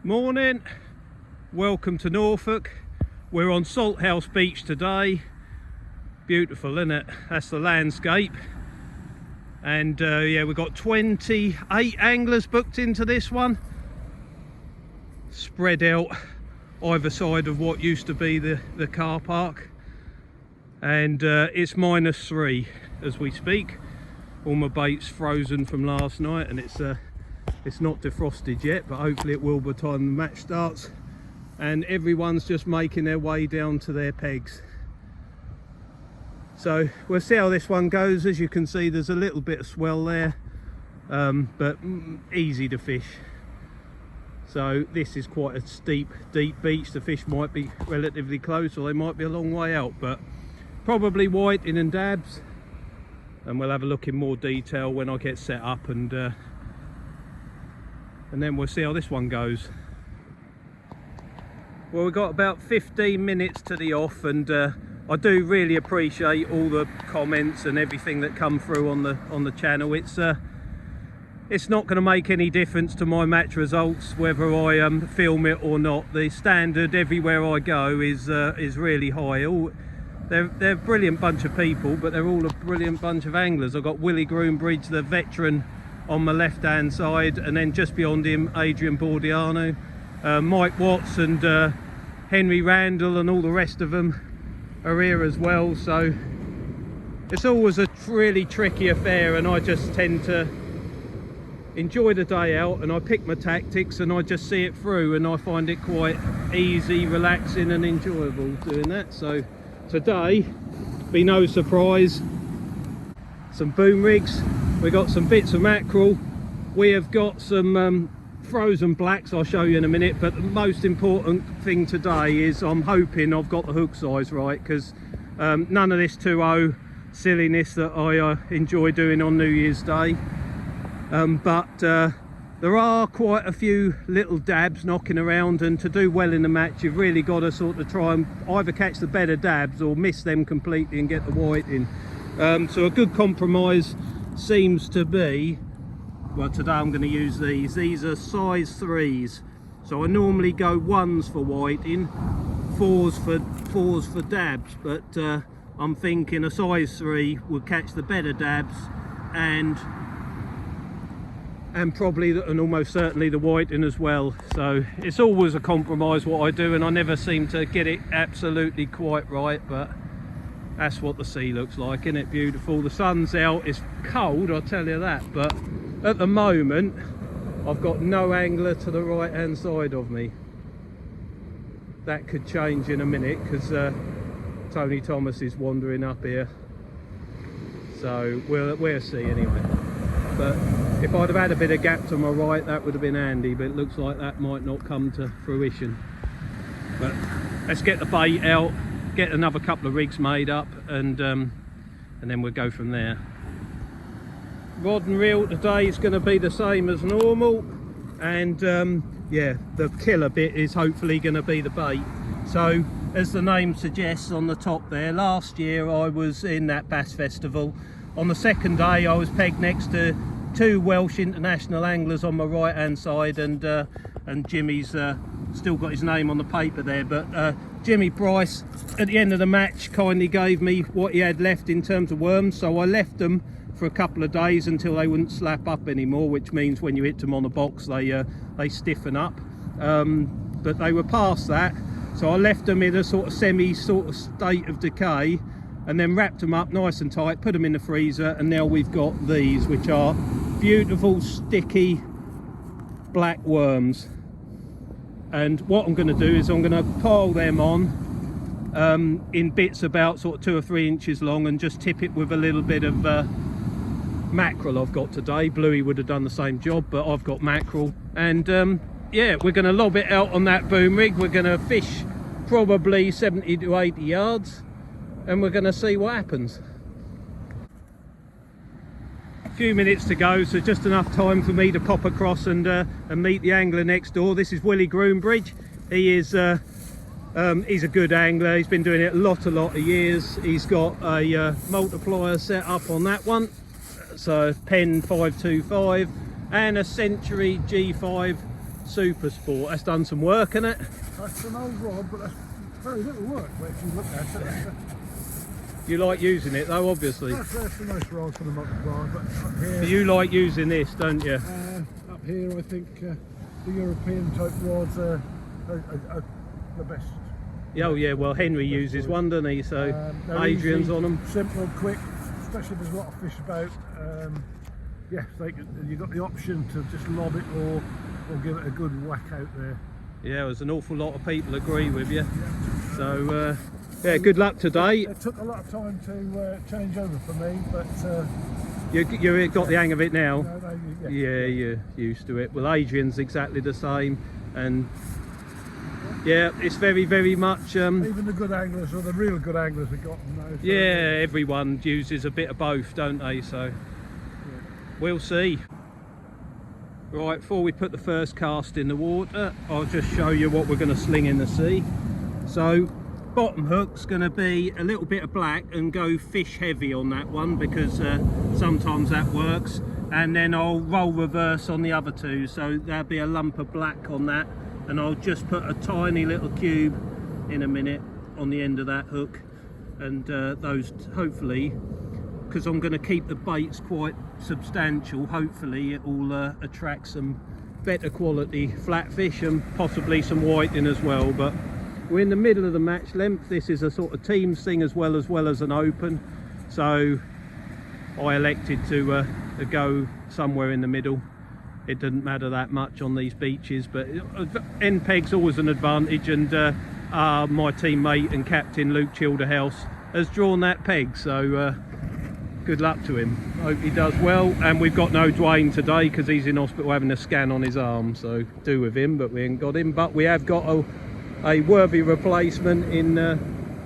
Morning, welcome to Norfolk. We're on Salthouse Beach today. Beautiful, isn't it? That's the landscape. And yeah, we've got 28 anglers booked into this one, spread out either side of what used to be the car park. And it's -3 as we speak. All my bait's frozen from last night, and it's not defrosted yet, but hopefully it will by the time the match starts. And everyone's just making their way down to their pegs. So we'll see how this one goes. As you can see, there's a little bit of swell there, but easy to fish. So this is quite a steep, deep beach. The fish might be relatively close, or they might be a long way out, but probably whiting and dabs. And we'll have a look in more detail when I get set up, and then we'll see how this one goes. Well, we've got about 15 minutes to the off, and I do really appreciate all the comments and everything that come through on the channel. It's not going to make any difference to my match results whether I film it or not. The standard everywhere I go is really high. They're a brilliant bunch of people, but they're all a brilliant bunch of anglers. I've got Willie Groombridge, the veteran, on my left hand side, and then just beyond him Adrian Bordiano, Mike Watts and Henry Randall, and all the rest of them are here as well. So it's always a really tricky affair, and I just tend to enjoy the day out, and I pick my tactics and I just see it through, and I find it quite easy, relaxing and enjoyable doing that. So today, be no surprise, some boom rigs. We got some bits of mackerel. We have got some frozen blacks I'll show you in a minute, but the most important thing today is I'm hoping I've got the hook size right, because none of this 2.0 silliness that I enjoy doing on New Year's Day. But there are quite a few little dabs knocking around, and to do well in the match you've really got to sort of try and either catch the better dabs or miss them completely and get the white in. So a good compromise seems to be, well, today I'm going to use these are size 3s. So I normally go 1s for whiting, 4s for dabs, but I'm thinking a size 3 will catch the better dabs and probably and almost certainly the whiting as well. So it's always a compromise what I do, and I never seem to get it absolutely quite right, but that's what the sea looks like, isn't it? Beautiful. The sun's out. It's cold, I'll tell you that, but at the moment I've got no angler to the right hand side of me. That could change in a minute, because Tony Thomas is wandering up here, so we'll see anyway. But if I'd have had a bit of gap to my right, that would have been handy, but it looks like that might not come to fruition. But let's get the bait out, get another couple of rigs made up, and then we'll go from there. Rod and reel today is going to be the same as normal, and yeah, the killer bit is hopefully going to be the bait. So as the name suggests on the top there, last year I was in that Bass Festival. On the second day I was pegged next to 2 Welsh international anglers on my right hand side, and Jimmy's still got his name on the paper there, but Jimmy Bryce at the end of the match kindly gave me what he had left in terms of worms, so I left them for a couple of days until they wouldn't slap up anymore, which means when you hit them on the box they stiffen up, but they were past that, so I left them in a sort of state of decay, and then wrapped them up nice and tight, put them in the freezer, and now we've got these, which are beautiful sticky black worms. And what I'm going to do is I'm going to pile them on in bits about sort of 2 or 3 inches long, and just tip it with a little bit of mackerel I've got today. Bluey would have done the same job, but I've got mackerel, and yeah, we're going to lob it out on that boom rig. We're going to fish probably 70 to 80 yards, and we're going to see what happens. A few minutes to go, so just enough time for me to pop across and meet the angler next door. This is Willie Groombridge. He is he's a good angler. He's been doing it a lot of years. He's got a multiplier set up on that one, so Penn 525 and a Century G5 Super Sport. That's done some work, isn't it? That's an old rod, but that's very little work if you look at it. You like using it though, obviously. That's a nice rod for the multi-bar, but up here... You like using this, don't you? Up here, I think the European type rods are the best. Oh yeah, well Henry uses one, doesn't he? So Adrian's easy, on them. Simple, quick, especially if there's a lot of fish about. Yeah, you've got the option to just lob it or give it a good whack out there. Yeah, there's an awful lot of people agree with you. Yeah. So yeah, good luck today. It took a lot of time to change over for me, but you got the hang of it now. No, yeah, you're used to it. Well, Adrian's exactly the same, and yeah, it's very, very much. Even the good anglers, or the real good anglers, have got them now. So yeah, everyone uses a bit of both, don't they? So yeah. We'll see. Right, before we put the first cast in the water, I'll just show you what we're going to sling in the sea. So, bottom hook's going to be a little bit of black and go fish heavy on that one, because sometimes that works. And then I'll roll reverse on the other two, so there'll be a lump of black on that. And I'll just put a tiny little cube in a minute on the end of that hook, and those hopefully, because I'm going to keep the baits quite substantial, hopefully it will attract some better quality flatfish and possibly some whiting as well. But we're in the middle of the match length. This is a sort of teams thing as well as an open, so I elected to go somewhere in the middle. It doesn't matter that much on these beaches, but end peg's always an advantage, and my teammate and captain Luke Childerhouse has drawn that peg, so good luck to him. Hope he does well. And we've got no Dwayne today because he's in hospital having a scan on his arm, so do with him, but we ain't got him. But we have got a worthy replacement in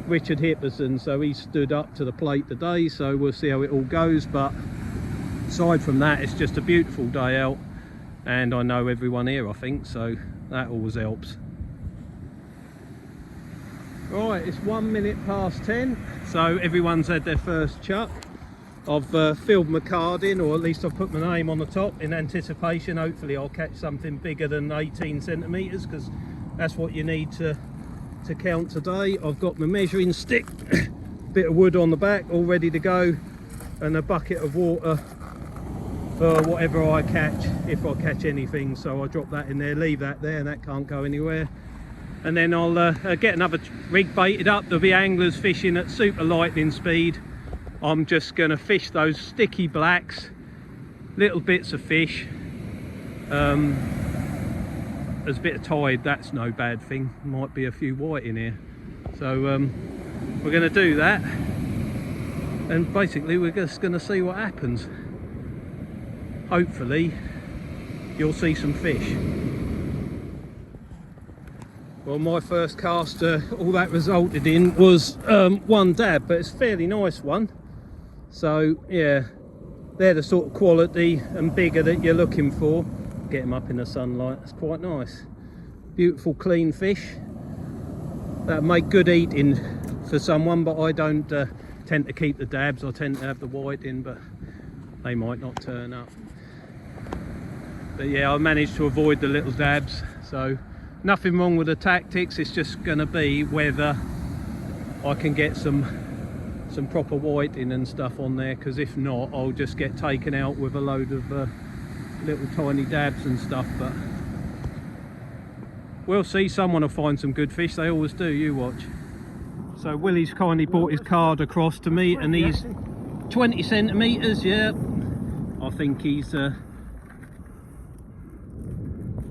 Richard Hipperson, so he stood up to the plate today, so we'll see how it all goes. But aside from that, it's just a beautiful day out, and I know everyone here, I think, so that always helps. Right, it's 1 minute past 10, so everyone's had their first chuck. I've filled my card in, or at least I've put my name on the top in anticipation. Hopefully I'll catch something bigger than 18 centimetres, because that's what you need to count today. I've got my measuring stick, bit of wood on the back all ready to go, and a bucket of water for whatever I catch, if I catch anything. So I drop that in there, leave that there, and that can't go anywhere. And then I'll get another rig baited up. There'll be anglers fishing at super lightning speed. I'm just going to fish those sticky blacks, little bits of fish. There's a bit of tide, that's no bad thing. Might be a few white in here. So we're going to do that, and basically we're just going to see what happens. Hopefully you'll see some fish. Well, my first cast, all that resulted in was one dab, but it's a fairly nice one. So yeah, they're the sort of quality and bigger that you're looking for. Get them up in the sunlight, it's quite nice. Beautiful clean fish that make good eating for someone, but I don't tend to keep the dabs. I tend to have the white in, but they might not turn up. But yeah, I managed to avoid the little dabs, so nothing wrong with the tactics. It's just going to be whether I can get some proper whiting and stuff on there, because if not, I'll just get taken out with a load of little tiny dabs and stuff. But we'll see. Someone will find some good fish, they always do, you watch. So Willie's kindly brought his card across to me, and he's 20 centimetres, yeah, I think he's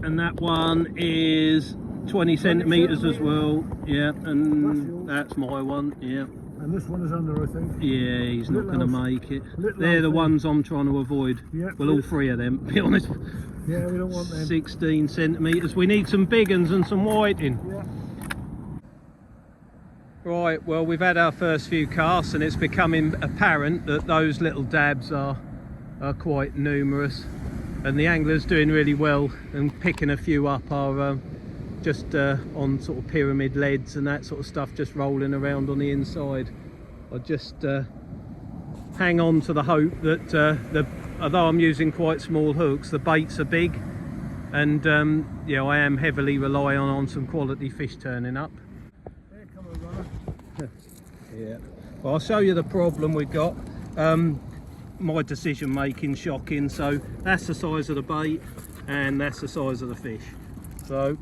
and that one is 20 centimetres as well, yeah, and that's my one, yeah. And this one is under, I think. Yeah, he's not going to make it. They're the ones I'm trying to avoid. Yep. Well, all three of them, to be honest. Yeah, we don't want them. 16 centimetres. We need some big uns and some whiting. Yeah. Right, well, we've had our first few casts, and it's becoming apparent that those little dabs are quite numerous. And the anglers doing really well, and picking a few up are just on sort of pyramid leads and that sort of stuff, just rolling around on the inside. I just hang on to the hope that although I'm using quite small hooks, the baits are big, and yeah, I am heavily relying on some quality fish turning up. Here come a runner. Yeah, well, I'll show you the problem we've got. My decision making shocking. So that's the size of the bait and that's the size of the fish. So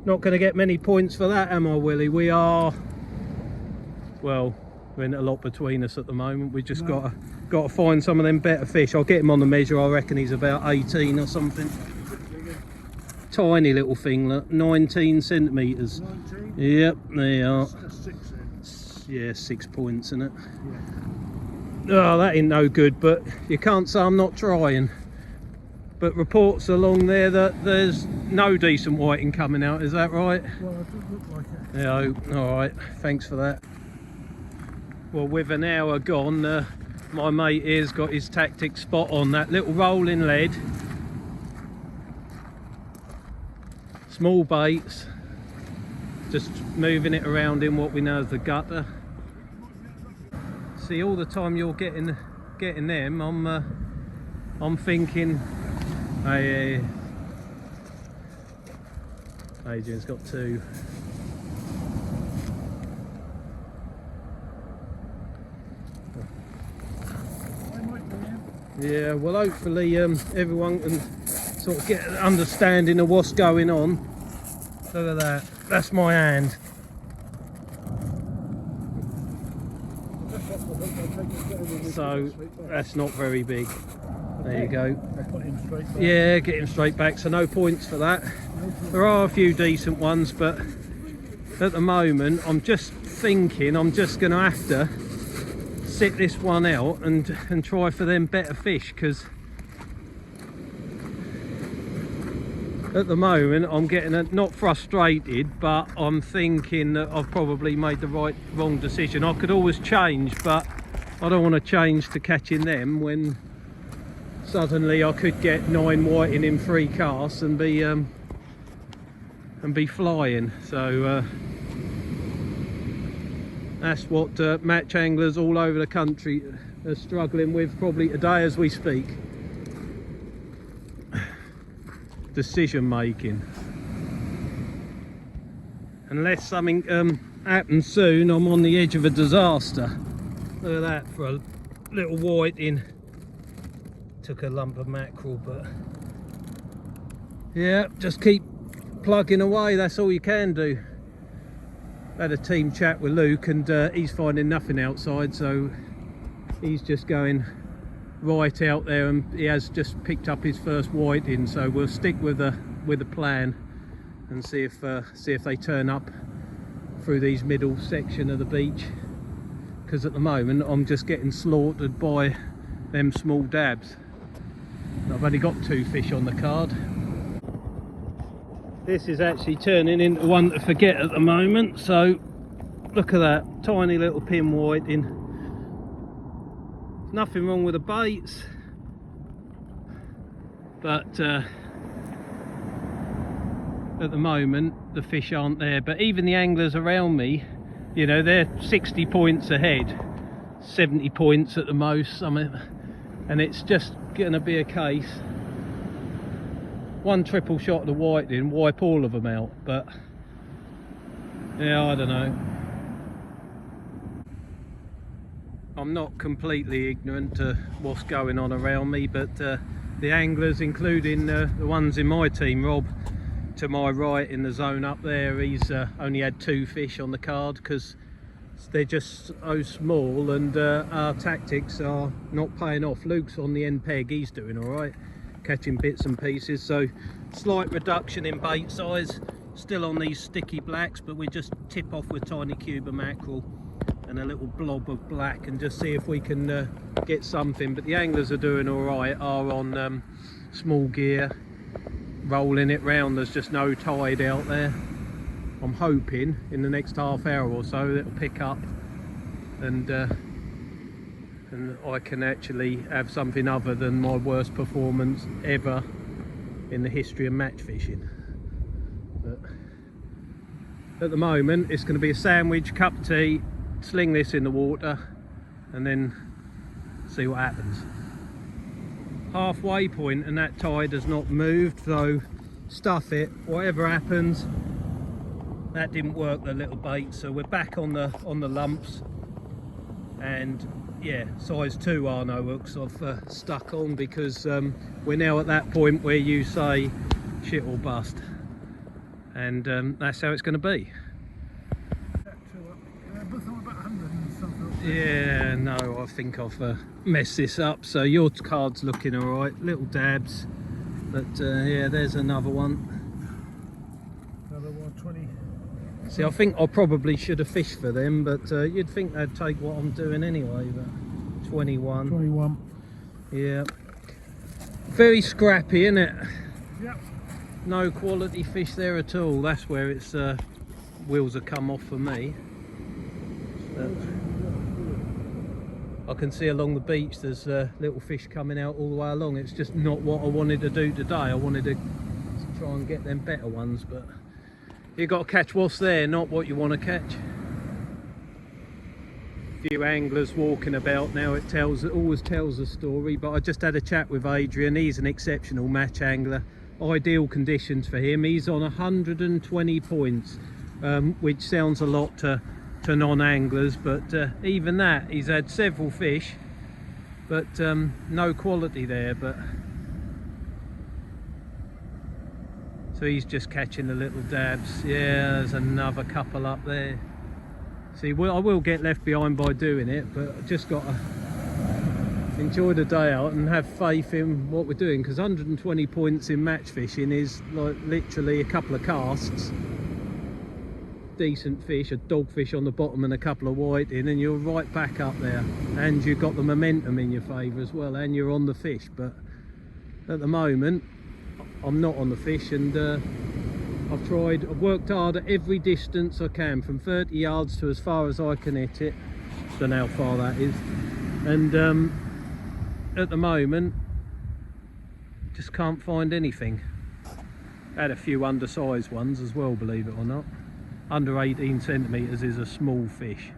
not going to get many points for that, am I, Willie? We are, well, we're in a lot between us at the moment. We just got to find some of them better fish. I'll get him on the measure. I reckon he's about 18 or something. Tiny little thing, look, 19 centimetres. 19? Yep, they are. That's 6 then. Yeah, 6 points in it. Yeah. Oh, that ain't no good, but you can't say I'm not trying. But reports along there that there's no decent whiting coming out, is that right? Well, it does look like it. Yeah, all right, thanks for that. Well, with an hour gone, my mate here's got his tactic spot on. That little rolling lead, small baits, just moving it around in what we know as the gutter. See, all the time you're getting them, I'm thinking, hey, Adrian's got 2. Yeah, well, hopefully everyone can sort of get an understanding of what's going on. Look at that, that's my hand. So that's not very big. There you go. Put him straight back. Yeah, get him straight back, so no points for that. There are a few decent ones, but at the moment I'm just thinking I'm just going to have to sit this one out and try for them better fish, because at the moment I'm getting not frustrated, but I'm thinking that I've probably made the wrong decision. I could always change, but I don't want to change to catching them when suddenly I could get 9 whiting in 3 casts and be flying. So that's what match anglers all over the country are struggling with probably today as we speak. Decision making. Unless something happens soon, I'm on the edge of a disaster. Look at that for a little whiting. Took a lump of mackerel, but yeah, just keep plugging away. That's all you can do. Had a team chat with Luke, and he's finding nothing outside, so he's just going right out there, and he has just picked up his first whiting. So we'll stick with the plan and see if they turn up through these middle section of the beach, because at the moment I'm just getting slaughtered by them small dabs. I've only got 2 fish on the card. This is actually turning into one to forget at the moment, so look at that tiny little pin whiting. Nothing wrong with the baits, but at the moment the fish aren't there. But even the anglers around me, you know, they're 60 points ahead, 70 points at the most. I mean, and it's just going to be a case, one triple shot of the whiting, wipe all of them out. But yeah, I don't know. I'm not completely ignorant to what's going on around me, but the anglers, including the ones in my team, Rob to my right in the zone up there, he's only had 2 fish on the card because they're just so small, and our tactics are not paying off. Luke's on the end peg, he's doing all right, catching bits and pieces. So slight reduction in bait size, still on these sticky blacks, but we just tip off with tiny Cuba mackerel and a little blob of black and just see if we can get something. But the anglers are doing all right, are on small gear, rolling it round. There's just no tide out there. I'm hoping in the next half hour or so it'll pick up, and I can actually have something other than my worst performance ever in the history of match fishing. But at the moment it's going to be a sandwich, cup of tea, sling this in the water, and then see what happens. halfway point and that tide has not moved, so stuff it, whatever happens. That didn't work, the little bait, so we're back on the lumps. And yeah, size 2 Arno hooks I've stuck on, because we're now at that point where you say shit or bust, and that's how it's going to be. Yeah, no, I think I've messed this up. So your card's looking all right, little dabs, but yeah, there's another one. Another 120. See, I think I probably should have fished for them, but you'd think they'd take what I'm doing anyway. But 21. 21. Yeah. Very scrappy, isn't it? Yep. No quality fish there at all. That's where its wheels have come off for me. But I can see along the beach there's little fish coming out all the way along. It's just not what I wanted to do today. I wanted to try and get them better ones, but you got to catch what's there, not what you want to catch. Few anglers walking about now, it always tells a story. But I just had a chat with Adrian. He's an exceptional match angler, ideal conditions for him. He's on 120 points, which sounds a lot to non-anglers, but even that, he's had several fish, but no quality there. But so he's just catching the little dabs. Yeah, there's another couple up there. See, well, I will get left behind by doing it, but I just got to enjoy the day out and have faith in what we're doing, because 120 points in match fishing is like literally a couple of casts, decent fish, a dogfish on the bottom and a couple of whiting, and you're right back up there, and you've got the momentum in your favour as well, and you're on the fish. But at the moment I'm not on the fish, and I've worked hard at every distance I can, from 30 yards to as far as I can hit it. Don't know how far that is, and at the moment just can't find anything. Had a few undersized ones as well, believe it or not. Under 18 centimetres is a small fish.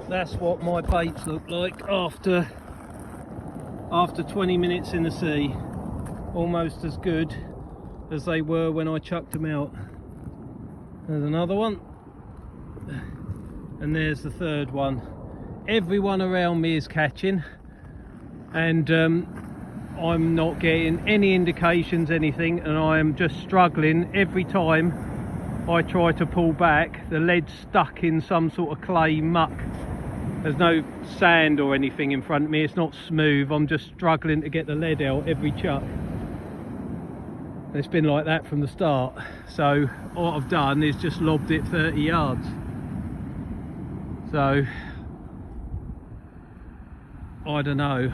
That's what my baits look like after 20 minutes in the sea. Almost as good as they were when I chucked them out. There's another one, and there's the third one. Everyone around me is catching, and I'm not getting any indications, anything, and I am just struggling every time I try to pull back. The lead's stuck in some sort of clay muck. There's no sand or anything in front of me, it's not smooth. I'm just struggling to get the lead out every chuck. It's been like that from the start. So what I've done is just lobbed it 30 yards. So I don't know,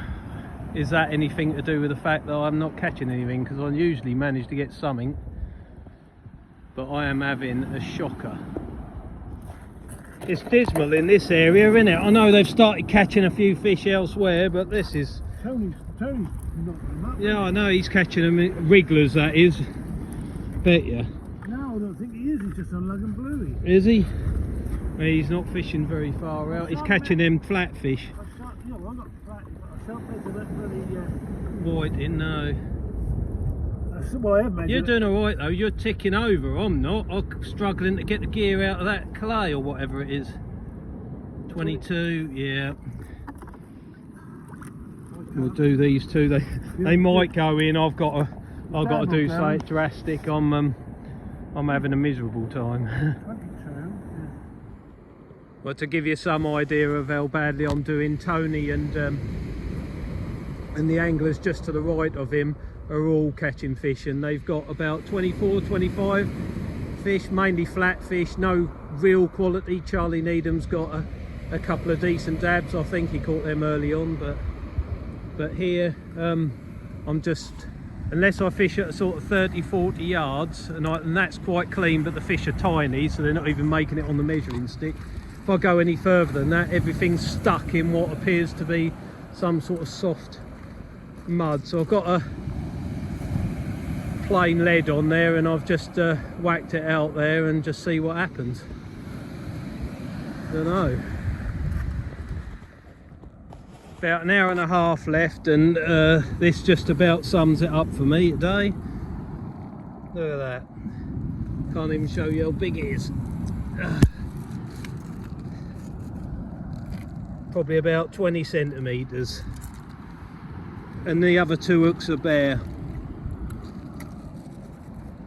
is that anything to do with the fact that I'm not catching anything? Because I usually manage to get something, but I am having a shocker. It's dismal in this area, isn't it? I know they've started catching a few fish elsewhere, but this is... Tony's knocking them up. Yeah, I know he's catching them, wrigglers that is. Bet you. No, I don't think he is. He's just on Lug and Bluey. Is he? Well, he's not fishing very far out. He's catching them flatfish. I got flat, but I shan't measure that bloody... Whiting, no. Well, I have measured. You're doing all right though. You're ticking over. I'm not. I'm struggling to get the gear out of that clay or whatever it is. 22. Yeah. We'll do these two. They might go in. I've got to do something drastic. I'm having a miserable time. Well, to give you some idea of how badly I'm doing, Tony and the anglers just to the right of him are all catching fish, and they've got about 24, 25 fish, mainly flat fish, no real quality. Charlie Needham's got a couple of decent dabs. I think he caught them early on, but here I'm just, unless I fish at a sort of 30, 40 yards, and that's quite clean, but the fish are tiny, so they're not even making it on the measuring stick. If I go any further than that, everything's stuck in what appears to be some sort of soft mud. So I've got a plain lead on there, and I've just whacked it out there and just see what happens. Don't know. About an hour and a half left, and this just about sums it up for me today. Look at that. Can't even show you how big it is. Probably about 20 centimetres. And the other two hooks are bare.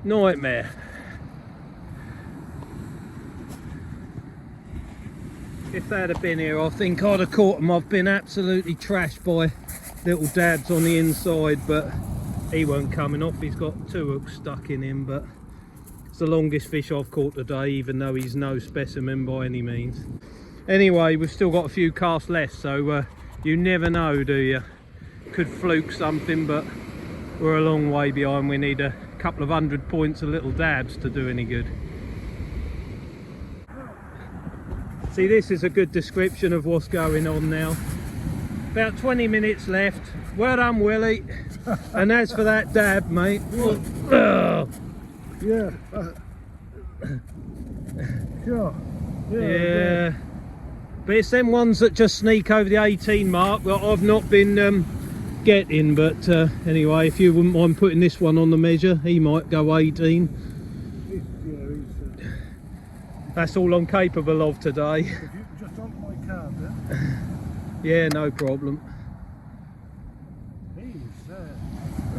Nightmare. If they'd have been here, I think I'd have caught them. I've been absolutely trashed by little dabs on the inside, but he won't coming off. He's got two hooks stuck in him, but it's the longest fish I've caught today, even though he's no specimen by any means. Anyway, we've still got a few casts left, so you never know, do you? Could fluke something, but we're a long way behind. We need a couple of 100 points of little dabs to do any good. See, this is a good description of what's going on now. About 20 minutes left. Well done, Willie. And as for that dab, mate. Yeah. Sure. Yeah. But it's them ones that just sneak over the 18 mark that I've not been getting. But anyway, if you wouldn't mind putting this one on the measure, he might go 18. That's all I'm capable of today. If you can just hold my card there. Yeah, no problem. He's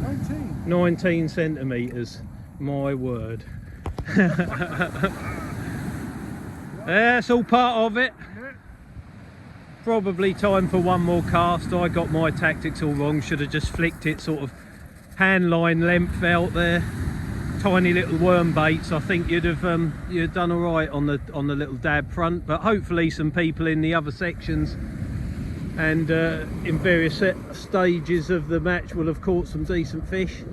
19. 19 centimetres, my word. That's all part of it. Probably time for one more cast. I got my tactics all wrong. Should have just flicked it sort of hand line length out there. Tiny little worm baits. I think you'd done all right on the little dab front, but hopefully some people in the other sections and in various stages of the match will have caught some decent fish.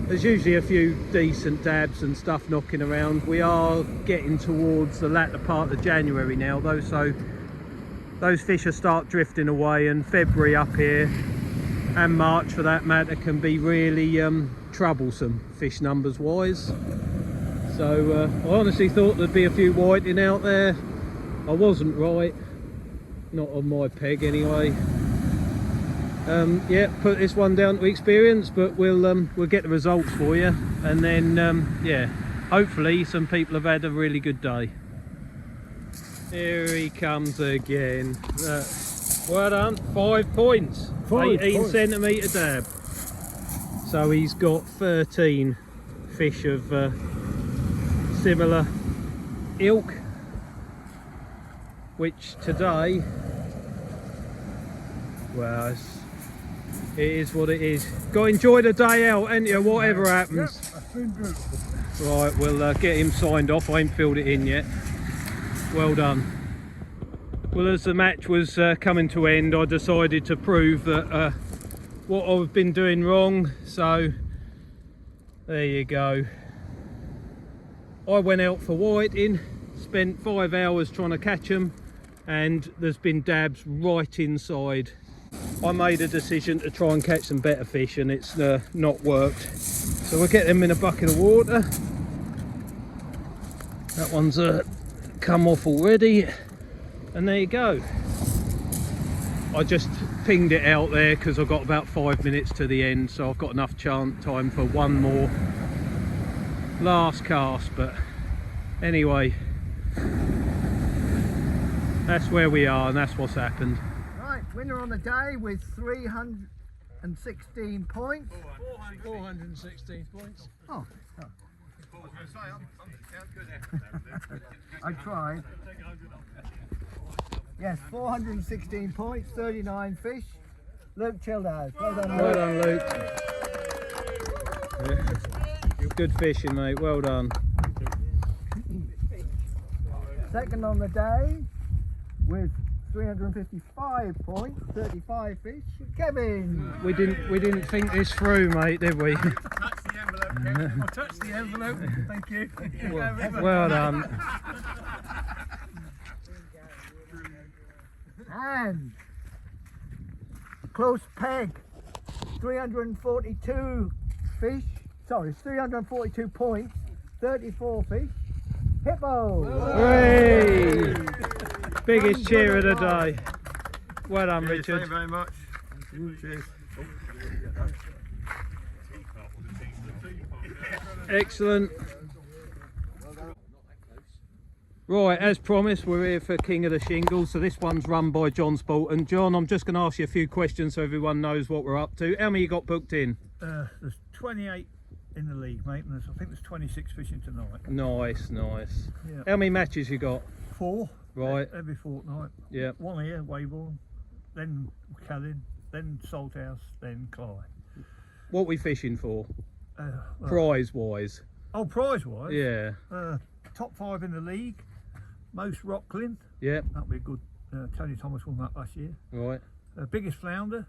There's usually a few decent dabs and stuff knocking around. We are getting towards the latter part of January now though, so those fish will start drifting away, and February up here and March for that matter can be really troublesome fish numbers wise. So I honestly thought there'd be a few whiting out there. I wasn't right, not on my peg anyway. Yeah, put this one down to experience, but we'll get the results for you, and then yeah, hopefully some people have had a really good day. Here he comes again. Well done, 5 points. 18 centimetre dab. So he's got 13 fish of similar ilk, which today, well, it is what it is. Got to enjoy the day out, ain't you, whatever happens. Yep, that's been beautiful. Right, we'll get him signed off. I ain't filled it in yet. Well done. Well, as the match was coming to end, I decided to prove that what I've been doing wrong. So there you go. I went out for whiting, spent 5 hours trying to catch them, and there's been dabs right inside. I made a decision to try and catch some better fish, and it's not worked. So we'll get them in a bucket of water. That one's come off already, and there you go. I just pinged it out there because I've got about 5 minutes to the end, so I've got enough time for one more last cast. But anyway, that's where we are, and that's what's happened. Right, winner on the day with 316 points. 416 points. Oh. I tried. Yes, 416 points, 39 fish. Luke Childers. Well done, Luke. Well done, Luke. Yeah. Good fishing, mate. Well done. Second on the day with 355 points, 35 fish. Kevin. We didn't think this through, mate, did we? Touch the envelope, Ken. I'll touch the envelope. Thank you. Well done. And close peg, 342 fish. Sorry, 342 points, 34 fish. Hippo. Hey! Biggest cheer of the day. Well done, Cheers, Richard. Thank you very much. Cheers. Excellent. Right, as promised, we're here for King of the Shingles. So this one's run by John Spalton. John, I'm just going to ask you a few questions so everyone knows what we're up to. How many you got booked in? There's 28 in the league, mate, and I think there's 26 fishing tonight. Nice, nice. Yeah. How many matches you got? 4. Right. Every fortnight. Yeah. One here, Weybourne, then Callan, then Salthouse, then Clyde. What we fishing for? Well, Prize wise? oh, prize wise? Yeah. Top 5 in the league. Most Rockland. Yeah. That'll be good. Tony Thomas won that last year. Right. Biggest flounder,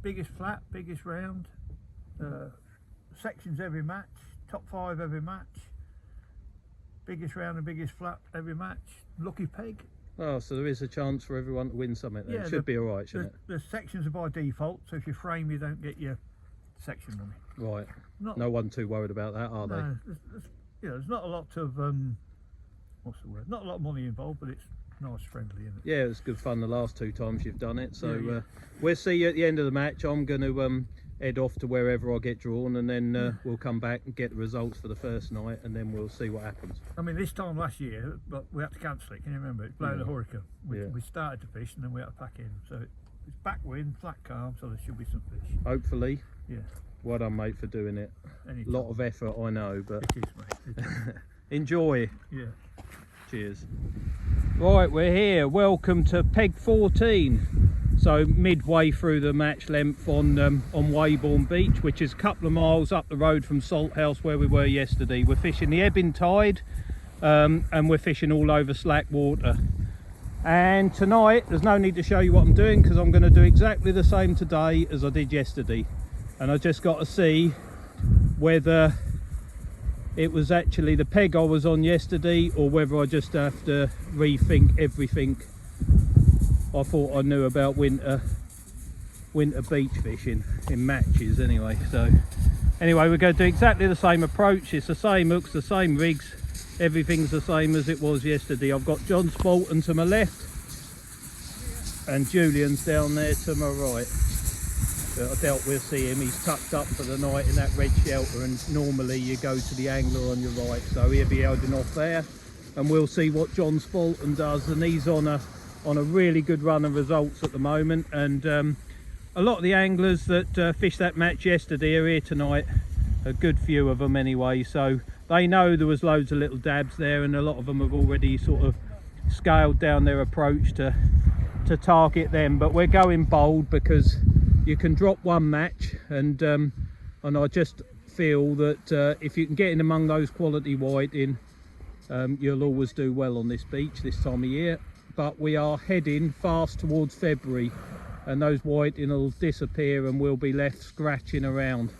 biggest flat, biggest round. Sections every match. Top 5 every match. Biggest round and biggest flat every match. Lucky peg. Oh, so there is a chance for everyone to win something then. Yeah, Should be alright, shouldn't The sections are by default, so if you frame, you don't get your section money. it? Right. Not, No one too worried about that, are they? no, there's not a lot of what's the word? Not a lot of money involved, but it's nice, friendly, isn't it? Yeah, it was good fun the last 2 times you've done it. So Yeah, yeah. we'll see you at the end of the match. I'm going to head off to wherever I get drawn, and then we'll come back and get the results for the first night, and then we'll see what happens. I mean, this time last year, but we had to cancel it. Can you remember? It's blowing a hurricane. Yeah. We started to fish, and then we had to pack in. So it's back wind, flat calm, so there should be some fish. Hopefully. Yeah. Well done, mate, for doing it. Any A lot of effort, I know, but It is, mate. It is. enjoy. Yeah. Cheers. Right, we're here. Welcome to Peg 14. So midway through the match length on Weybourne Beach, which is a couple of miles up the road from Salthouse where we were yesterday. We're fishing the ebbing tide, and we're fishing all over slack water. And tonight, there's no need to show you what I'm doing because I'm going to do exactly the same today as I did yesterday. And I just got to see whether it was actually the peg I was on yesterday or whether I just have to rethink everything I thought I knew about winter beach fishing in matches anyway. So anyway, we're going to do exactly the same approach. It's the same hooks, the same rigs, everything's the same as it was yesterday. I've got John Spalton to my left and Julian's down there to my right. I doubt we'll see him. He's tucked up for the night in that red shelter, and normally you go to the angler on your right, so he'll be holding off there, and we'll see what John Spalton does. And he's on a really good run of results at the moment, and a lot of the anglers that fished that match yesterday are here tonight, a good few of them anyway, so they know there was loads of little dabs there, and a lot of them have already sort of scaled down their approach to target them. But we're going bold because you can drop one match, and I just feel that if you can get in among those quality whiting, you'll always do well on this beach this time of year. But we are heading fast towards February, and those whiting will disappear and we'll be left scratching around.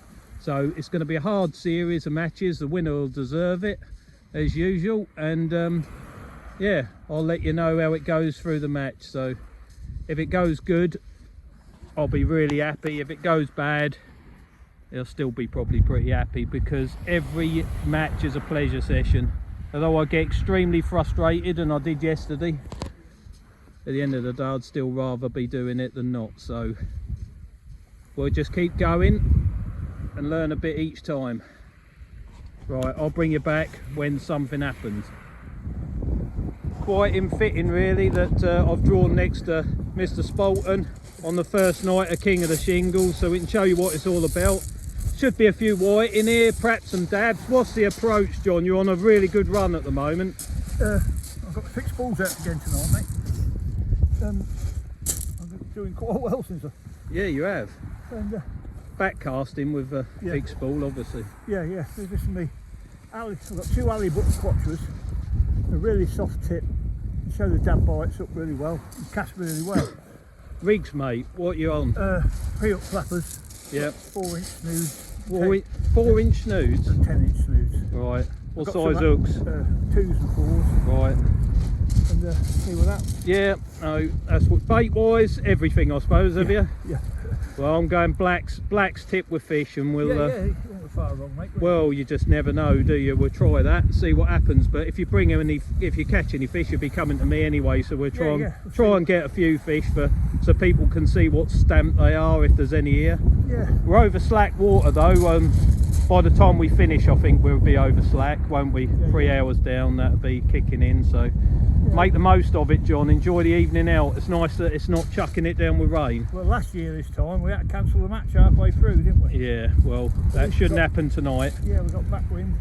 So it's going to be a hard series of matches. The winner will deserve it as usual, and yeah, I'll let you know how it goes through the match. So if it goes good, I'll be really happy. If it goes bad, I'll still be probably pretty happy, because every match is a pleasure session. Although I get extremely frustrated, and I did yesterday, at the end of the day I'd still rather be doing it than not. So we'll just keep going and learn a bit each time. Right, I'll bring you back when something happens. Quite in fitting really that I've drawn next to Mr. Spalton on the first night of King of the Shingles, so we can show you what it's all about. Should be a few white in here, perhaps some dabs. What's the approach, John? You're on a really good run at the moment. I've got the fixed balls out again tonight, mate. I've been doing quite well since I... Yeah, you have. And, Back casting with a Yeah. fixed ball, obviously. yeah, there's just me. I've got 2 alley button quattras, a really soft tip. You show the dab bites up really well, and cast really well. Rigs, mate, what you on? 3-up flappers, Yep. 4-inch snoods, 4-inch snoods. 10-inch snoods. Right. What Got size some, hooks? 2s and 4s, Right. and see with that. Yeah, no, that's what, bait wise, everything I suppose, have you? Yeah. Well, I'm going blacks tip with fish, and we'll Yeah, so far wrong, mate. Well, you just never know, do you? We'll try that, see what happens. But if you bring if you catch any fish, you'll be coming to me anyway. So we'll try and get a few fish so people can see what stamp they are, if there's any here. Yeah. We're over slack water though. By the time we finish, I think we'll be over slack, won't we? Yeah, 3 hours down, that'll be kicking in. So make the most of it, John. Enjoy the evening out. It's nice that it's not chucking it down with rain. Well, last year this time we had to cancel the match halfway through, didn't we? Yeah, well, that shouldn't happen tonight. Yeah, we got backwind.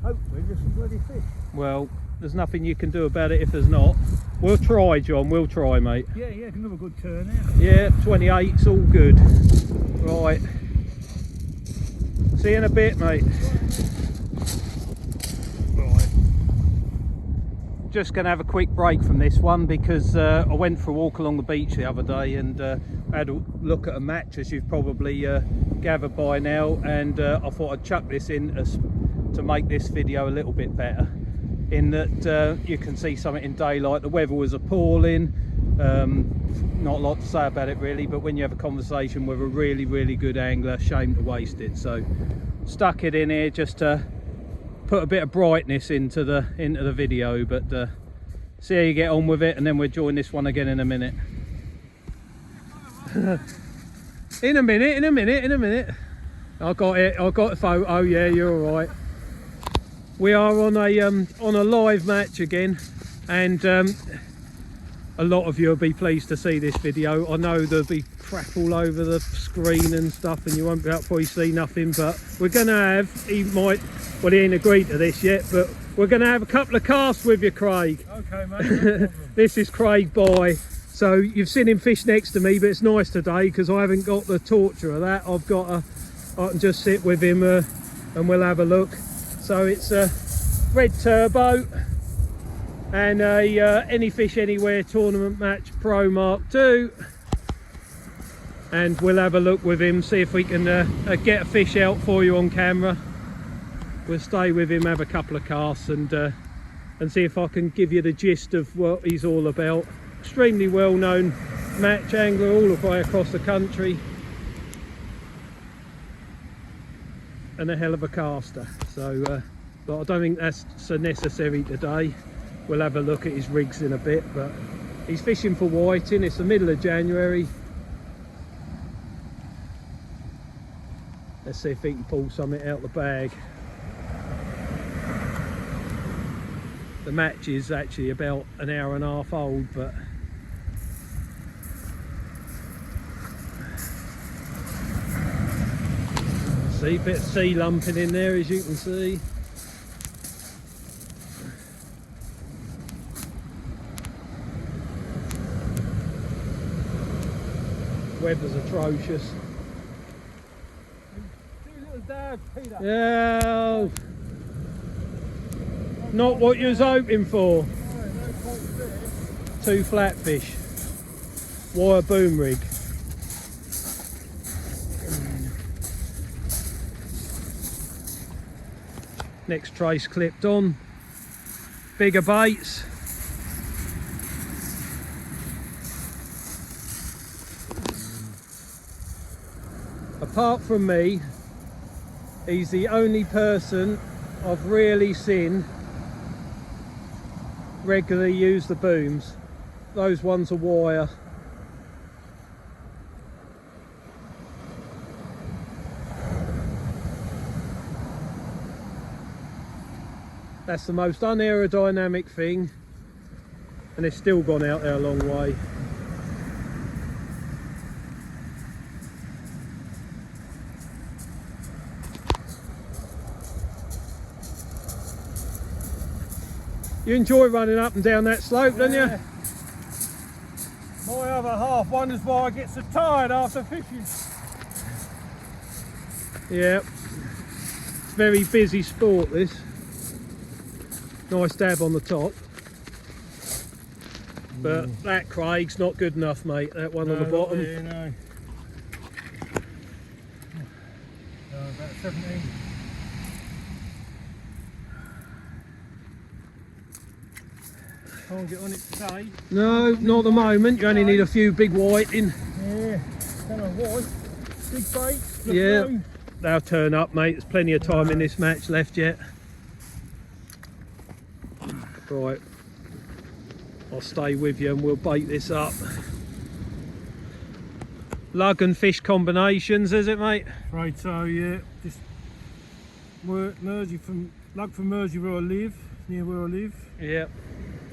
Hopefully there's some bloody fish. Well, there's nothing you can do about it if there's not. We'll try, John. We'll try, mate. Yeah, can have a good turn out. Yeah, 28's all good. Right. See you in a bit, mate. Right. Just going to have a quick break from this one because I went for a walk along the beach the other day and had a look at a match, as you've probably gathered by now, and I thought I'd chuck this in to make this video a little bit better, in that you can see something in daylight. The weather was appalling. Not a lot to say about it really, but when you have a conversation with a really good angler, shame to waste it. So stuck it in here just to put a bit of brightness into the video, but see how you get on with it, and then we'll join this one again in a minute. in a minute. I got the photo. Yeah, you're all right. We are on a live match again, and a lot of you will be pleased to see this video. I know there'll be crap all over the screen and stuff, and you won't be able to probably see nothing, but we're going to have, he ain't agreed to this yet, but we're going to have a couple of casts with you, Craig. Okay, mate. No problem. This is Craig Bye. So you've seen him fish next to me, but it's nice today because I haven't got the torture of that. I can just sit with him and we'll have a look. So it's a Red Turbo and a Any Fish Anywhere Tournament Match Pro Mark II, and we'll have a look with him, see if we can get a fish out for you on camera. We'll stay with him, have a couple of casts, and see if I can give you the gist of what he's all about. Extremely well known match angler all the way across the country, and a hell of a caster. So but I don't think that's so necessary today. We'll have a look at his rigs in a bit, but he's fishing for whiting. It's the middle of January. Let's see if he can pull something out the bag. The match is actually about an hour and a half old, but see, a bit of sea lumping in there, as you can see. Weather's atrocious. Yeah, not what you was hoping for. 2 flatfish, wire boom rig. Next trace clipped on, bigger baits. Apart from me, he's the only person I've really seen regularly use the booms. Those ones are wire. That's the most unaerodynamic thing, and it's still gone out there a long way. You enjoy running up and down that slope, don't you? My other half wonders why I get so tired after fishing. Yeah, it's very busy sport, this. Nice dab on the top. But that Craig's not good enough, mate. That one on the bottom. Yeah, no. About 17. Can't get on it today. No, not at the moment. You only need a few big whiting. Yeah, don't know why. Big bait. Yeah. they'll turn up, mate. There's plenty of time in this match left yet. Right, I'll stay with you and we'll bait this up. Lug and fish combinations, is it, mate? Right, so yeah, just Mersey lug from Mersey where I live, near where I live. Yep.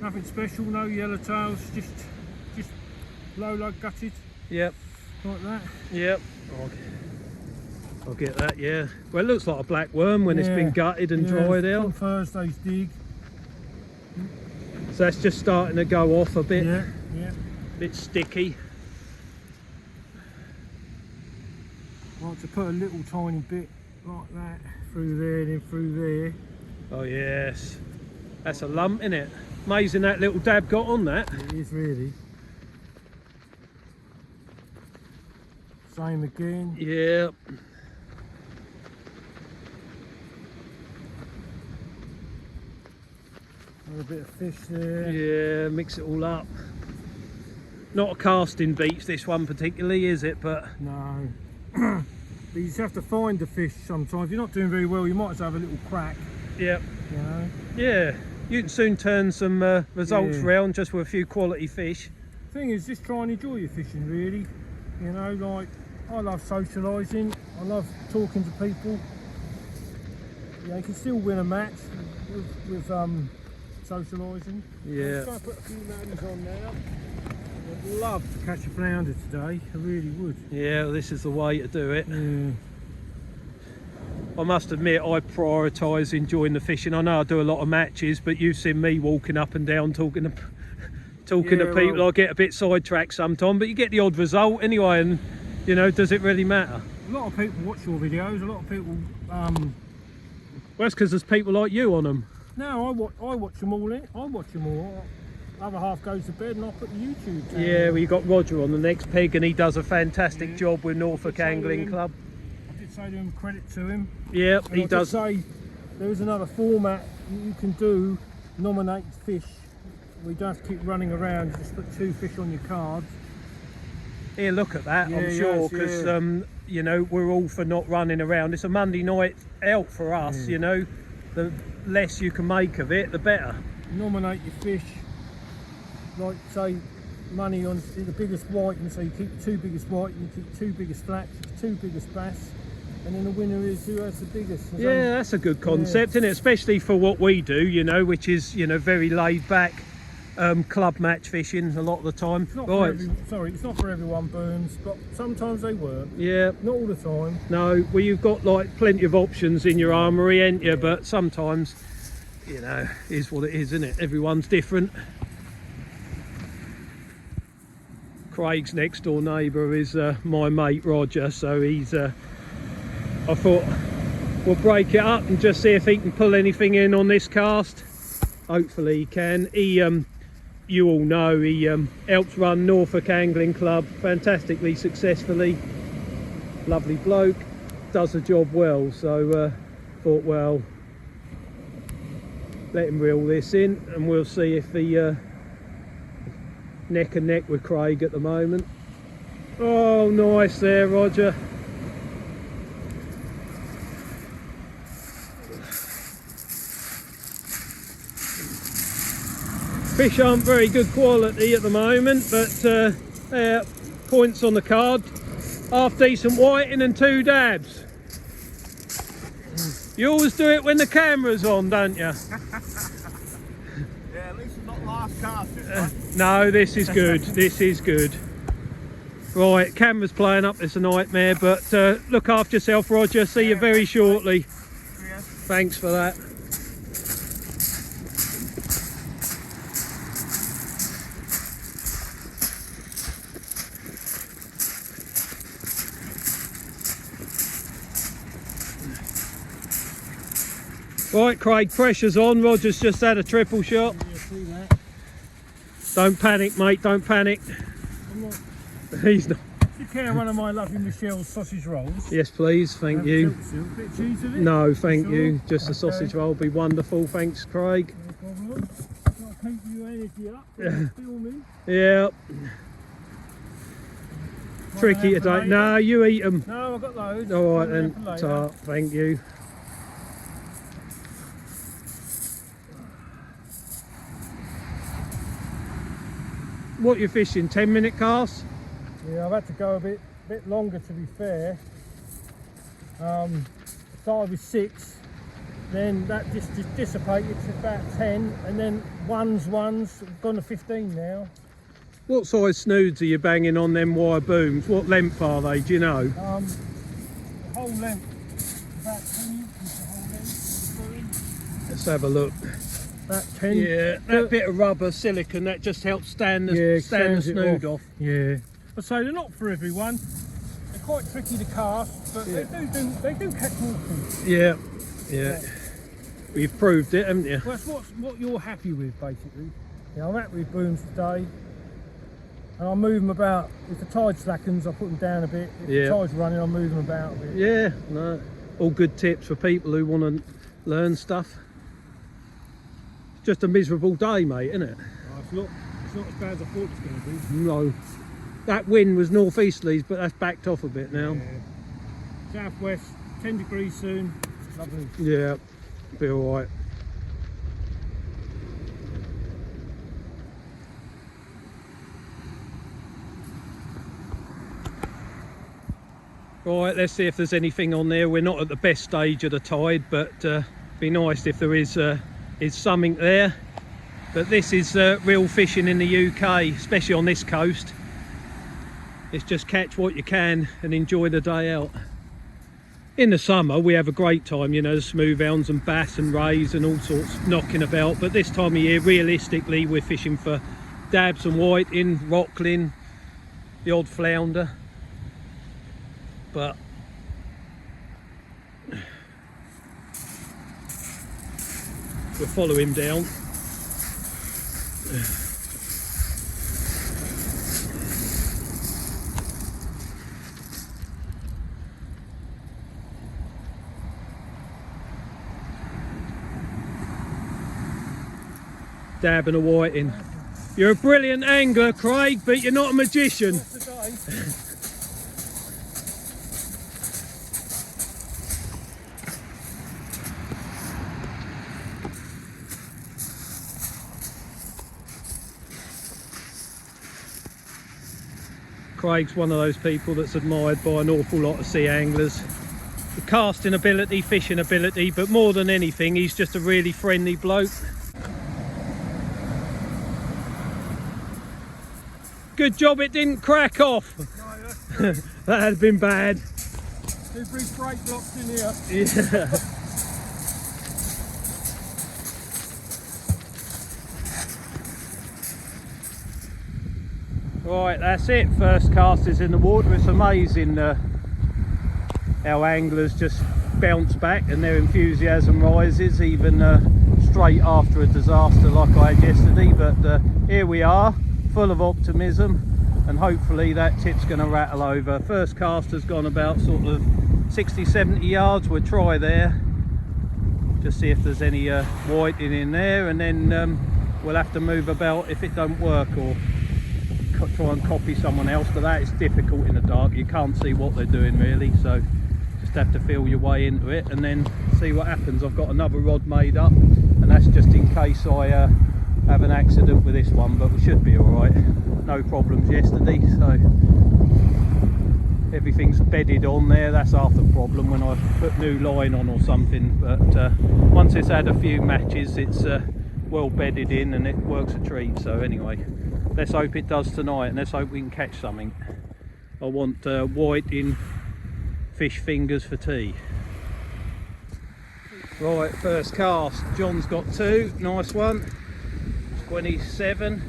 Nothing special, no yellowtails, just low lug gutted, Yep. like that. Yep. I'll get that, yeah. Well, it looks like a black worm when it's been gutted and dried On out. Thursday's dig. So that's just starting to go off a bit. Yeah, yeah. Bit sticky. Like to put a little tiny bit like that through there and then through there. Oh yes. That's a lump, isn't it? Amazing that little dab got on that. It is really. Same again. Yeah. A bit of fish there. Yeah, mix it all up. Not a casting beach, this one particularly, is it? But No. But you just have to find the fish sometimes. If you're not doing very well, you might as well have a little crack, yeah, you know. yeah. You can soon turn some results Yeah. round just with a few quality fish. Thing is, just try and enjoy your fishing, really. You know, like, I love socialising. I love talking to people. Yeah, you can still win a match with socialising. Yeah. I'm trying to put a few maddies on now. I'd love to catch a flounder today. I really would. Yeah, this is the way to do it. Yeah. I must admit, I prioritise enjoying the fishing. I know I do a lot of matches, but you've seen me walking up and down talking to people. well- I get a bit sidetracked sometimes, but you get the odd result anyway. And you know, does it really matter? A lot of people watch your videos. A lot of people. Well, that's because there's people like you on them. No, I watch them all. I watch them all. Other half goes to bed and I put the YouTube down. Yeah, well, you got Roger on the next peg, and he does a fantastic Yeah. job with Norfolk Good Angling saying. Club. I did say to him, credit to him. Yep, And he I does. did say there is another format you can do, nominate fish. We don't have to keep running around, just put 2 fish on your cards. Here, look at that. Yeah, I'm sure yes, because yeah. you know, we're all for not running around. It's a Monday night out for us. Yeah. You know, the less you can make of it, the better. Nominate your fish, like say money on the biggest white, and so you keep the 2 biggest white, and you keep 2 biggest flats, 2 biggest bass, and then the winner is who has the biggest. And so- Yeah, that's a good concept, isn't it? Especially for what we do, you know, which is, you know, very laid back club match fishing a lot of the time. It's not for it's not for everyone, Burns, but sometimes they work. Yeah, Not all the time. no, well, you've got like plenty of options in your armoury, ain't you? But sometimes, you know, is what it is, isn't it? Everyone's different. Craig's next door neighbour is my mate Roger, so he's I thought we'll break it up and just see if he can pull anything in on this cast. Hopefully he can. He you all know he helps run Norfolk Angling Club fantastically successfully. Lovely bloke, does the job well, so thought, well, let him reel this in and we'll see if he neck and neck with Craig at the moment. Oh, nice there, Roger. Fish aren't very good quality at the moment, but points on the card. Half decent whiting and 2 dabs. You always do it when the camera's on, don't you? Yeah, at least it's not last cast. No, this is good. This is good. Right, camera's playing up. It's a nightmare, but look after yourself, Roger. See you very shortly. Thanks for that. Right, Craig, pressure's on. Roger's just had a triple shot. Yeah, see that. Don't panic, mate. Don't panic. I'm not. He's not. Do you care one of my lovely Michelle's sausage rolls? Yes, please. Thank you. Bit of cheese with it? No, thank Sure. you. Just a Okay. sausage roll will be wonderful. Thanks, Craig. No problem. I'll keep your energy up. Filming. Yeah. My tricky have for today. later? No, you eat them. No, I've got loads. All right I'll have for then, later. tart. Thank you. What you fishing? 10-minute casts? Yeah, I've had to go a bit longer to be fair. Started with 6, then that just dissipated to about 10, and then ones, gone to 15 now. What size snoods are you banging on them wire booms? What length are they? Do you know? The whole length, about 10 inches the whole length of the boom. Let's have a look. About 10. Yeah, that bit of rubber silicone that just helps stand the stands it snood off. Yeah. I say they're not for everyone. They're quite tricky to cast, but they do catch more fish. Yeah. We've proved it, haven't you? Well, that's what you're happy with, basically. Yeah, I'm happy with booms today. And I move them about. If the tide slackens, I put them down a bit. If the tide's running, I move them about a bit. Yeah, no. All good tips for people who want to learn stuff. It's just a miserable day, mate, isn't it? Oh, it's not as bad as I thought it was going to be. No. That wind was northeasterlies, but that's backed off a bit now. Yeah. Southwest, 10 degrees soon. Lovely. Yeah, be all right. Right, let's see if there's anything on there. We're not at the best stage of the tide, but be nice if there is something there. But this is real fishing in the UK, especially on this coast. It's just catch what you can and enjoy the day out. In the summer we have a great time, you know, smooth hounds and bass and rays and all sorts knocking about, but this time of year realistically we're fishing for dabs and whiting, rockling, the odd flounder. But we'll follow him down. Dab and a whiting. You're a brilliant angler, Craig, but you're not a magician. Craig's one of those people that's admired by an awful lot of sea anglers. The casting ability, fishing ability, but more than anything, he's just a really friendly bloke. Good job it didn't crack off. No, That had been bad. 2 brief brake blocks in here. Yeah. Right, that's it. First cast is in the water. It's amazing how anglers just bounce back and their enthusiasm rises even straight after a disaster like I had yesterday. But here we are, full of optimism, and hopefully that tip's going to rattle over. First cast has gone about sort of 60-70 yards. We'll try there, just see if there's any whiting in there, and then we'll have to move about if it don't work, or try and copy someone else. But that is difficult in the dark, you can't see what they're doing really, so just have to feel your way into it and then see what happens. I've got another rod made up, and that's just in case I have an accident with this one, but we should be all right. No problems yesterday, so everything's bedded on there. That's half the problem when I put new line on or something, but once it's had a few matches, it's well bedded in and it works a treat. So anyway, let's hope it does tonight, and let's hope we can catch something. I want whiting fish fingers for tea. Right, first cast. John's got 2, nice one. 27.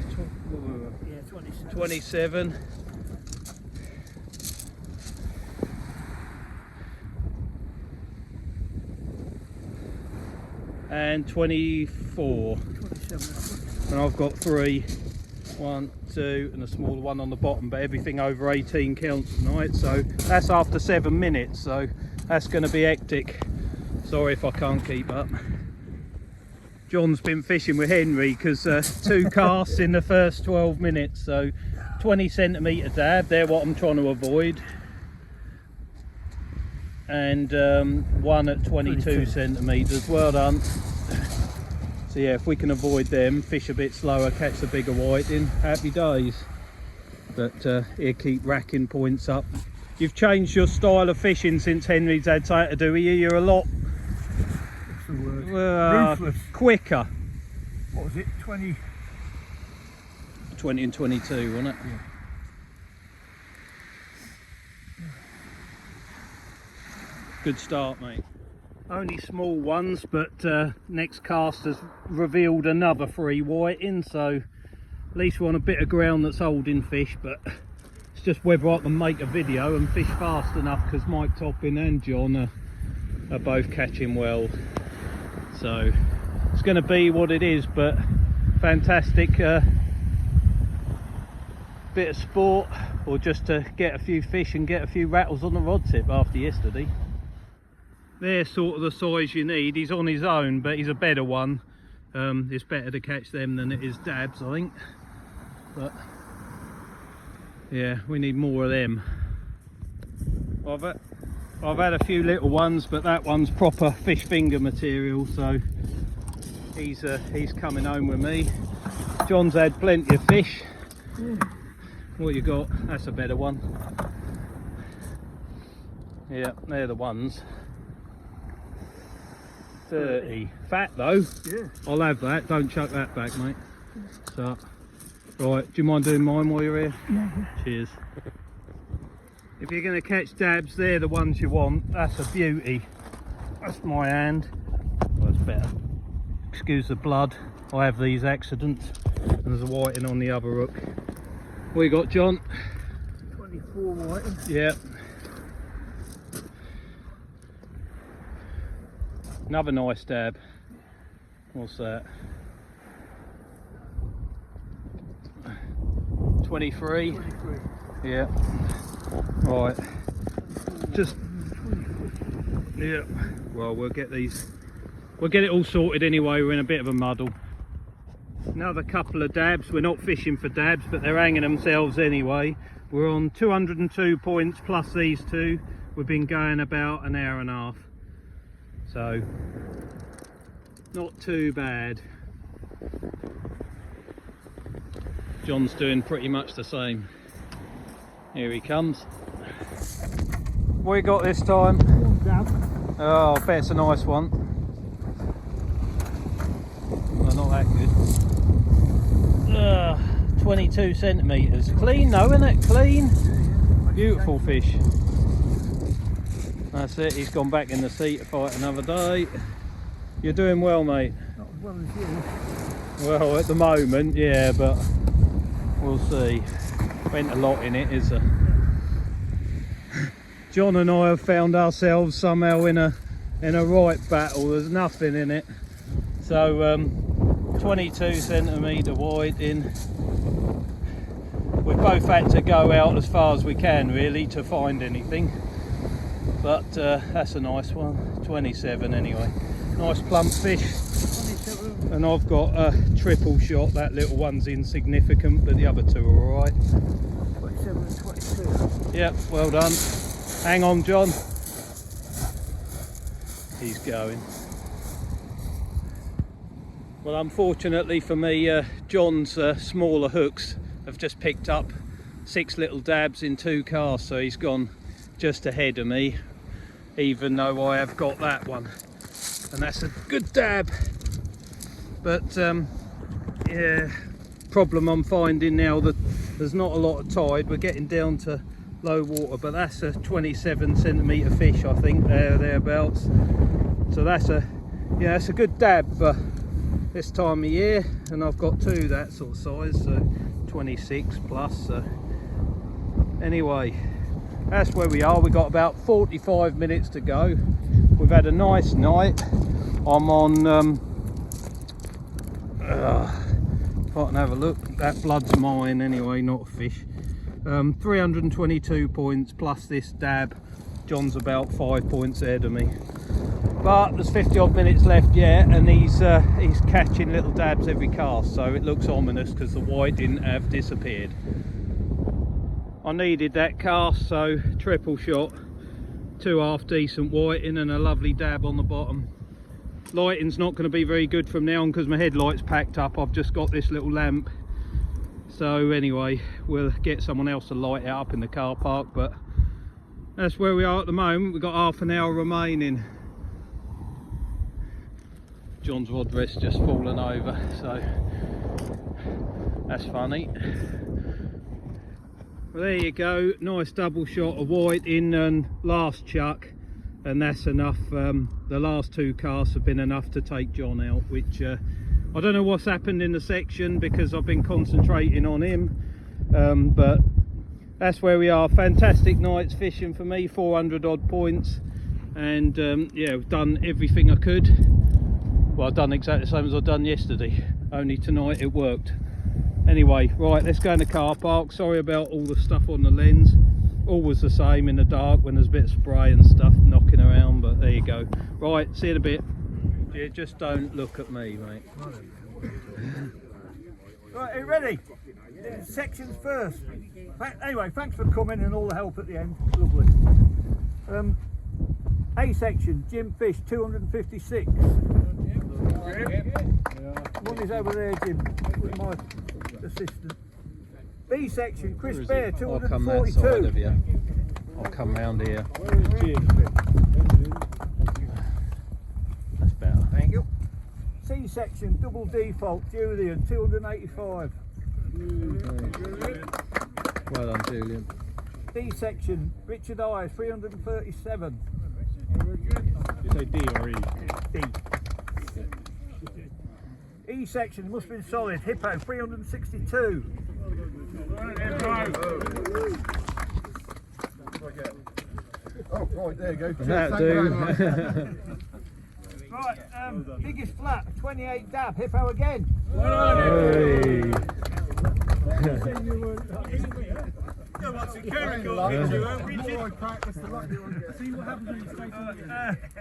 Yeah, 27. 27. And 24. 27. And I've got 3. 1, 2, and a smaller one on the bottom, but everything over 18 counts tonight. So that's after 7 minutes, so that's going to be hectic. Sorry if I can't keep up. John's been fishing with Henry because 2 casts in the first 12 minutes, so 20 centimetre dab, they're what I'm trying to avoid. And one at 22 centimetres, well done. So yeah, if we can avoid them, fish a bit slower, catch the bigger whiting, happy days. But here, keep racking points up. You've changed your style of fishing since Henry's had something to do with you. You're a lot What's the word? Ruthless. quicker. What was it? 20. 20 and 22, wasn't it? Yeah. Good start, mate. Only small ones, but next cast has revealed another 3 whiting, so at least we're on a bit of ground that's holding fish, but it's just whether I can make a video and fish fast enough, because Mike Topping and John are both catching well. So it's going to be what it is, but fantastic bit of sport, or just to get a few fish and get a few rattles on the rod tip after yesterday. They're sort of the size you need. He's on his own, but he's a better one. It's better to catch them than it is dabs, I think. But yeah, we need more of them. I've had a few little ones, but that one's proper fish finger material, so he's coming home with me. John's had plenty of fish. What you got? That's a better one. Yeah, they're the ones. 30. Fat though. Yeah. I'll have that. Don't chuck that back, mate. So, right. Do you mind doing mine while you're here? Yeah. Cheers. If you're going to catch dabs, they're the ones you want. That's a beauty. That's my hand. Well, that's better. Excuse the blood. I have these accidents. And there's a whiting on the other hook. What you got, John? 24 whiting. Yeah. Another nice dab. What's that? 23. 23. Yeah. Right. Just. Yeah. Well, we'll get these. We'll get it all sorted anyway. We're in a bit of a muddle. Another couple of dabs. We're not fishing for dabs, but they're hanging themselves anyway. We're on 202 points plus these two. We've been going about an hour and a half. So, not too bad. John's doing pretty much the same. Here he comes. What you got this time? Oh, I bet it's a nice one. Well, not that good. 22 centimetres. Clean though, isn't it? Clean. Beautiful fish. That's it, he's gone back in the sea to fight another day. You're doing well, mate. Not as well as you. Well, at the moment, yeah, but we'll see. Went a lot in it, is there? John and I have found ourselves somehow in a right battle. There's nothing in it. So 22 centimetre whiting. We've both had to go out as far as we can really to find anything. But that's a nice one. 27 anyway. Nice plump fish. 27. And I've got a triple shot. That little one's insignificant, but the other two are alright. 27 and 22. Yep, well done. Hang on, John. He's going. Well, unfortunately for me, John's smaller hooks have just picked up 6 little dabs in 2 casts, so he's gone just ahead of me, even though I have got that one, and that's a good dab. But yeah, problem I'm finding now that there's not a lot of tide. We're getting down to low water, but that's a 27 centimetre fish, I think, thereabouts. So that's a good dab for this time of year, and I've got 2 that sort of size, so 26 plus. So anyway, that's where we are. We've got about 45 minutes to go. We've had a nice night. I'm on if I can have a look, that blood's mine anyway, not a fish. 322 points plus this dab. John's about 5 points ahead of me, but there's 50 odd minutes left yet, and he's catching little dabs every cast, so it looks ominous because the whiting have disappeared. I needed that cast, so triple shot, 2 half decent whiting and a lovely dab on the bottom. Lighting's not going to be very good from now on because my headlight's packed up. I've just got this little lamp, so anyway, we'll get someone else to light it up in the car park, but that's where we are at the moment. We've got half an hour remaining. John's rod rest just fallen over, so that's funny. Well, there you go, nice double shot of white in and last chuck, and that's enough. The last 2 casts have been enough to take John out, which I don't know what's happened in the section because I've been concentrating on him, but that's where we are. Fantastic night's fishing for me, 400 odd points, and yeah, I've done everything I could. Well, I've done exactly the same as I've done yesterday, only tonight it worked. Anyway, right, let's go in the car park. Sorry about all the stuff on the lens. Always the same in the dark when there's a bit of spray and stuff knocking around, but there you go. Right, see you in a bit. Yeah, just don't look at me, mate. Right, are you ready? Sections first. Anyway, thanks for coming and all the help at the end. Lovely. A section, Jim Fish, 256. One is over there, Jim, with my assistant. B section, Chris Bear, I'll come that side of 242. you. I'll come round here. That's better. Thank you. C section, double default, Julian, 285. Well done, Julian. D section, Richard Ayres, 337. You say D or E? D. E section, must have been solid, Hippo, 362. Oh, right, there you go. That do. Right, biggest flat, 28 dab, Hippo again. Hey.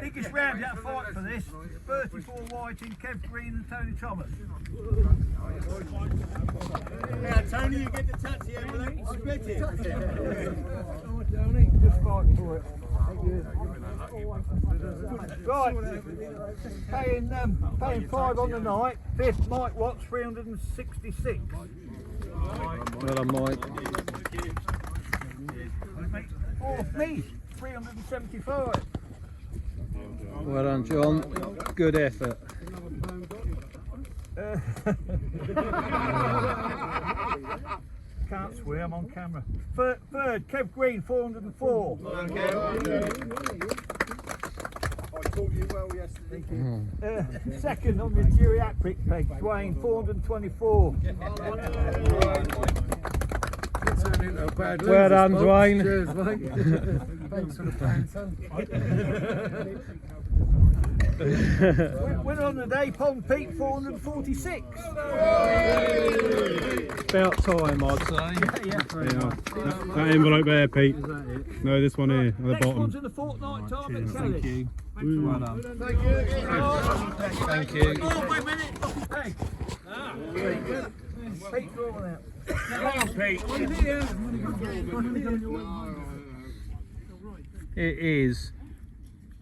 Biggest round you had to fight for this, 34 white in Kev Green and Tony Thomas. Yeah, Tony, you get the taxi envelope, split it. Just fight for it. Right, paying 5 on the night, 5th Mike Watts, 366. Well done, Mike. 4th me, 375. Well done, John. Good effort. Can't swear, I'm on camera. Third, Kev Green, 404. I taught you well yesterday. Second on the geriatric peg, Dwayne, 424. Turn into a bad Well done, folks. Dwayne. Cheers, mate. Thanks for the plan, son. Winner on the day, Pond Pete, 446. About time, I'd say. That envelope there, Pete. No, this one here, at the Next bottom. one's in the fortnight time at Kelly. Well done. Thank you. Oh, wait a minute. Hey. Pete's rolling out. It is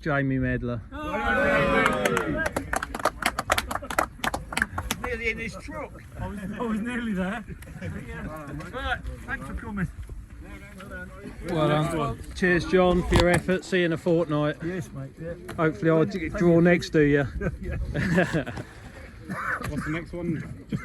Jamie Medler. Nearly in his truck. I was nearly there. Right, thanks for coming. Well done. Cheers, John, for your effort. See you in a fortnight. Yes, mate. Yeah. Hopefully I'll draw next to you. What's the next one? Just